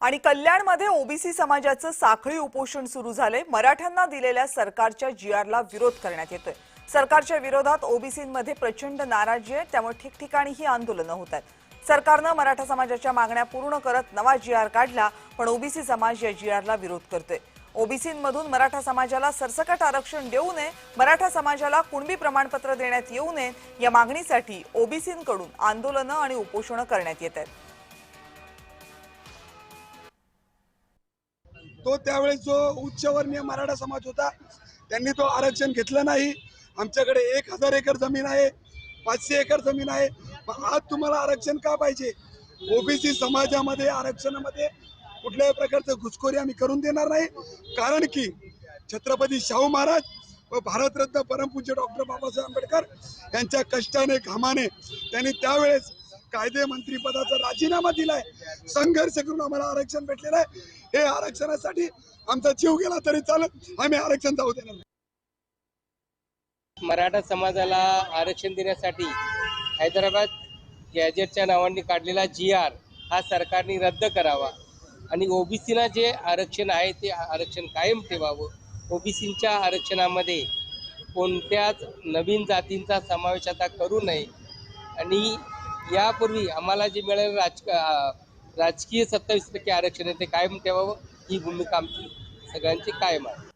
आणि कल्याणमध्ये ओबीसी समाजाचं साखळी उपोषण सुरू झाले। मराठ्यांना दिलेल्या सरकारच्या जीआरला विरोध करण्यात येतोय। सरकारच्या विरोधात ओबीसींमध्ये प्रचंड नाराजी आहे, त्यामुळे ठिकठिकाणी ही आंदोलनं होत आहेत। सरकारनं मराठा समाजाच्या मागण्या पूर्ण करत नवा जीआर काढला, पण ओबीसी समाज या जीआरला विरोध करतोय। ओबीसींमधून मराठा समाजाला सरसकट आरक्षण देऊ नये, मराठा समाजाला कुणबी प्रमाणपत्र देण्यात येऊ नये या मागणीसाठी ओबीसींकडून आंदोलनं आणि उपोषणं करण्यात येत आहेत। तो त्यावेळेस जो उच्चवर्णीय मराठा समाज होता त्यांनी तो आरक्षण घेतलं नाही। आमच्याकडे 1000 एकर जमीन आहे, 500 एकर जमीन आहे, आज तुम्हाला आरक्षण का पाहिजे? ओबीसी समाजामध्ये आरक्षणामध्ये कुठल्याही प्रकारचं घुसखोरी आम्ही करून देणार नाही, कारण की छत्रपती शाहू महाराज व भारतरत्न परमपूज्य डॉक्टर बाबासाहेब आंबेडकर यांच्या कष्टाने घामाने त्यांनी त्यावेळेस कायदे मंत्री पदाचा राजीनामा दिलाय। संघर्ष करून आम्हाला आरक्षण भेटलेलं आहे। हे आरक्षणासाठी आमचा जीव गेला तरी चालत, आम्ही आरक्षण जाऊ देणार नाही। मराठा समाजाला आरक्षण देण्यासाठी हैदराबाद गॅजेटच्या नावाने काढलेला जीआर हा सरकारने रद्द करावा आणि ओबीसीला जे आरक्षण आहे ते आरक्षण कायम ठेवावं। ओबीसीच्या आरक्षणामध्ये कोणत्याच नवीन जातींचा समावेश आता करू नये आणि यापूर्वी आम्हाला जे मिळालेलं राजकीय 27% आरक्षण आहे ते कायम ठेवावं, ही भूमिका आमची सगळ्यांची कायम आहे।